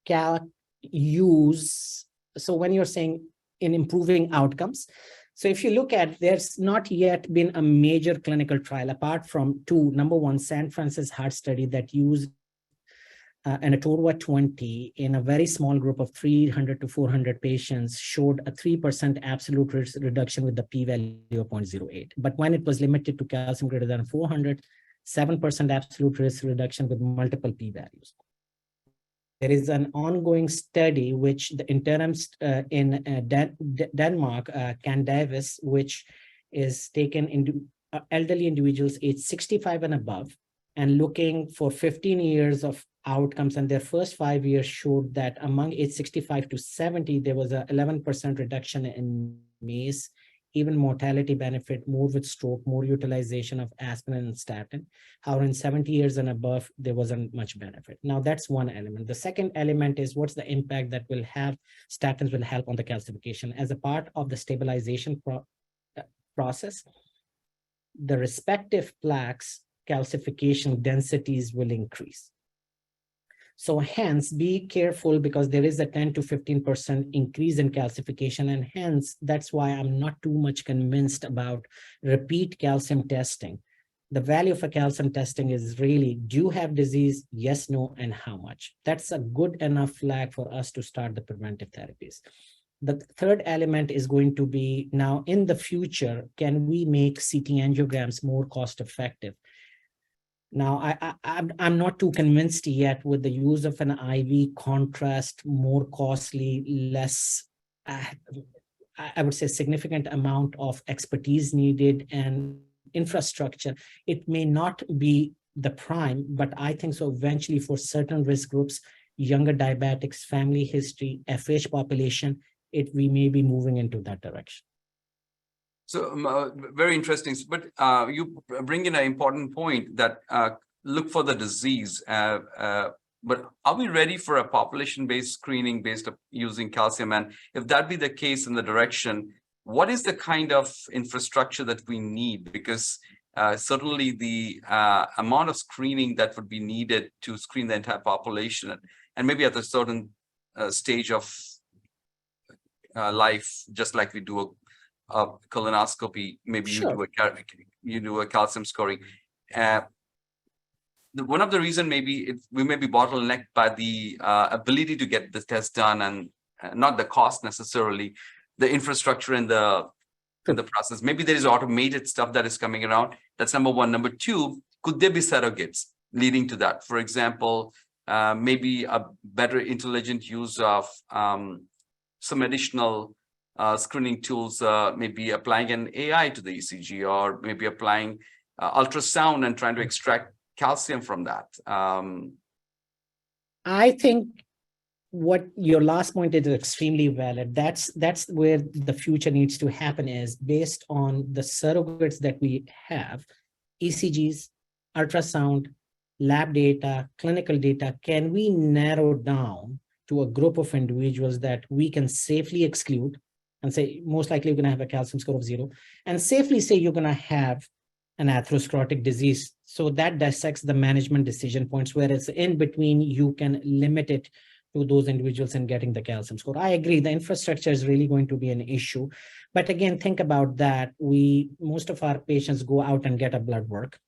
B: CAC use? So when you're saying in improving outcomes, So if you look at, there's not yet been a major clinical trial apart from two. Number one, San Francisco Heart Study that used an Atorva 20 in a very small group of 300 to 400 patients showed a 3% absolute risk reduction with the p-value of 0.08. But when it was limited to calcium greater than 400, 7% absolute risk reduction with multiple p-values. There is an ongoing study which the interim in Denmark, Can Davis, which is taken into elderly individuals aged 65 and above, and looking for 15 years of outcomes, and their first 5 years showed that among age 65 to 70, there was a 11% reduction in MACE, even mortality benefit, more with stroke, more utilization of aspirin and statin. However, in 70 years and above, there wasn't much benefit. Now, that's one element. The second element is what's the impact that will have statins will help on the calcification. As a part of the stabilization process, the respective plaques calcification densities will increase. So hence, be careful because there is a 10 to 15% increase in calcification. And hence, that's why I'm not too much convinced about repeat calcium testing. The value of a calcium testing is really, do you have disease? Yes, no, and how much? That's a good enough flag for us to start the preventive therapies. The third element is going to be now in the future, can we make CT angiograms more cost effective? Now, I'm not too convinced yet with the use of an IV contrast, more costly, less, I would say significant amount of expertise needed and infrastructure. It may not be the prime, but I think so eventually for certain risk groups, younger diabetics, family history, FH population, we may be moving into that direction.
A: So very interesting, but you bring in an important point that look for the disease. But are we ready for a population-based screening based on using calcium? And if that be the case in the direction, what is the kind of infrastructure that we need? Because certainly the amount of screening that would be needed to screen the entire population, and maybe at a certain stage of life, just like we do a colonoscopy, maybe sure. you do a calcium scoring. One of the reasons maybe we may be bottlenecked by the ability to get this test done, and not the cost necessarily, the infrastructure and the process. Maybe there is automated stuff that is coming around. That's number one. Number two, could there be surrogates leading to that? For example, maybe a better intelligent use of some additional screening tools, maybe applying an AI to the ECG, or maybe applying ultrasound and trying to extract calcium from that.
B: I think what your last point is extremely valid. That's where the future needs to happen, is based on the surrogates that we have, ECGs, ultrasound, lab data, clinical data. Can we narrow down to a group of individuals that we can safely exclude and say, most likely you're going to have a calcium score of 0, and safely say you're going to have an atherosclerotic disease. So that dissects the management decision points, whereas in between, you can limit it to those individuals in getting the calcium score. I agree, the infrastructure is really going to be an issue. But again, think about that. Most of our patients go out and get a blood work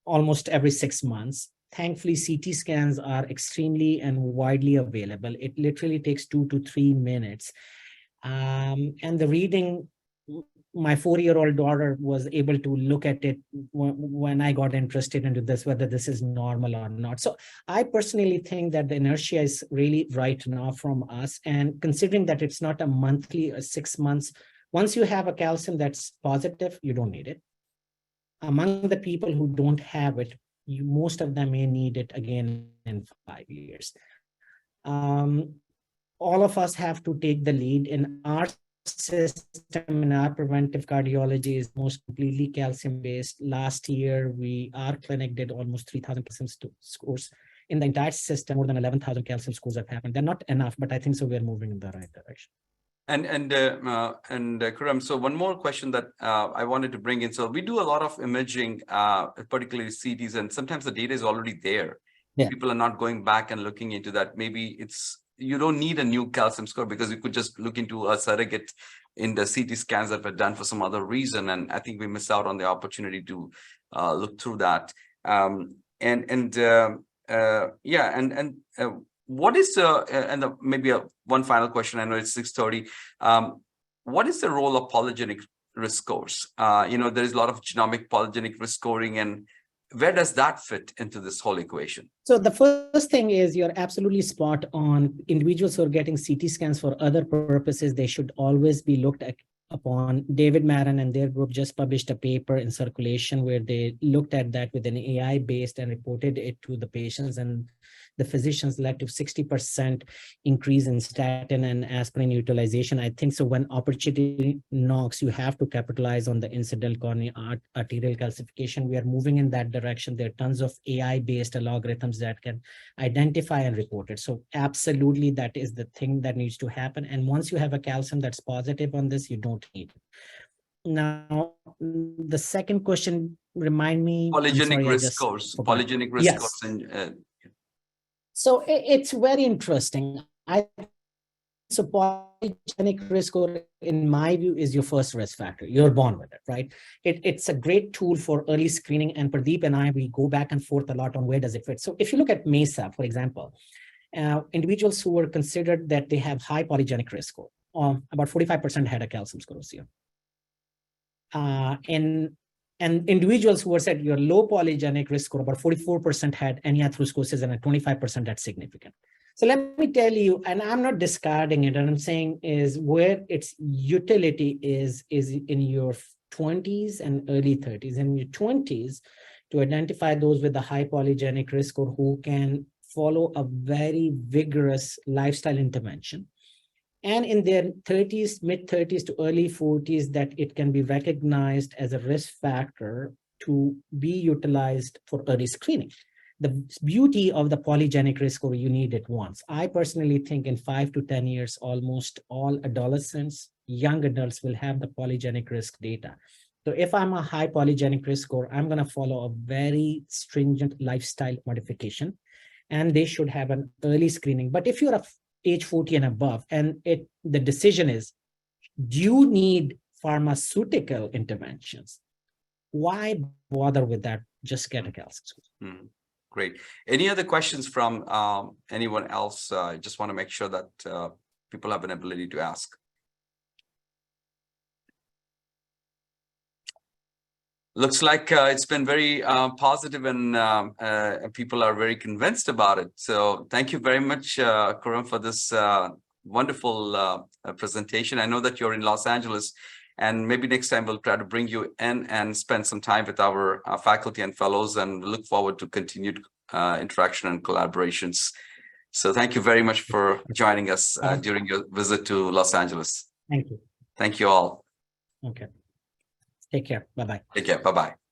B: almost every 6 months. Thankfully, CT scans are extremely and widely available. It literally takes 2 to 3 minutes. And the reading, my 4-year-old daughter was able to look at it when I got interested into this, whether this is normal or not. So I personally think that the inertia is really right now from us. And considering that it's not a monthly or 6 months, once you have a calcium that's positive, you don't need it. Among the people who don't have it, most of them may need it again in 5 years. All of us have to take the lead. In our system, in our preventive cardiology is most completely calcium based. Last year, our clinic did almost 3,000 calcium scores. In the entire system, more than 11,000 calcium scores have happened. They're not enough, but I think so we're moving in the right direction.
A: And Khurram, so one more question that I wanted to bring in. So we do a lot of imaging, particularly CTs, and sometimes the data is already there. Yeah. People are not going back and looking into that. Maybe you don't need a new calcium score because you could just look into a surrogate in the CT scans that were done for some other reason, and I think we missed out on the opportunity to look through that. What is maybe one final question? I know it's 6:30. What is the role of polygenic risk scores? There is a lot of genomic polygenic risk scoring, and where does that fit into this whole equation?
B: So the first thing is you're absolutely spot on. Individuals who are getting CT scans for other purposes, they should always be looked upon. David Maron and their group just published a paper in Circulation where they looked at that with an AI based and reported it to the patients, and the physicians led to 60% increase in statin and aspirin utilization. I think so when opportunity knocks, you have to capitalize on the incidental coronary arterial calcification. We are moving in that direction. There are tons of AI-based algorithms that can identify and report it. So absolutely, that is the thing that needs to happen. And once you have a calcium that's positive on this, you don't need it. Now, the second question, remind me.
A: Polygenic risk scores. Polygenic risk scores.
B: So it's very interesting. So polygenic risk score, in my view, is your first risk factor. You're born with it, right? It's a great tool for early screening. And Pradeep and I, we go back and forth a lot on where does it fit. So if you look at MESA, for example, individuals who were considered that they have high polygenic risk score, about 45% had a calcium score here. And individuals who were said your low polygenic risk score, about 44% had any atherosclerosis and 25% had significant. So let me tell you, and I'm not discarding it, and I'm saying is where its utility is in your 20s and early 30s. In your 20s, to identify those with a high polygenic risk score who can follow a very vigorous lifestyle intervention. And in their 30s, mid 30s to early 40s, that it can be recognized as a risk factor to be utilized for early screening. The beauty of the polygenic risk score, you need it once. I personally think in 5 to 10 years, almost all adolescents, young adults will have the polygenic risk data. So if I'm a high polygenic risk score, I'm going to follow a very stringent lifestyle modification, and they should have an early screening. But if you're a age 40 and above, and the decision is, do you need pharmaceutical interventions? Why bother with that? Just get a calcium score.
A: Great. Any other questions from anyone else? I just want to make sure that people have an ability to ask. Looks like it's been very positive, and people are very convinced about it. So thank you very much, Karan, for this wonderful presentation. I know that you're in Los Angeles, and maybe next time we'll try to bring you in and spend some time with our faculty and fellows, and look forward to continued interaction and collaborations. So thank you very much for joining us during your visit to Los Angeles.
B: Thank you.
A: Thank you all.
B: Okay. Take care. Bye-bye.
A: Take care. Bye-bye.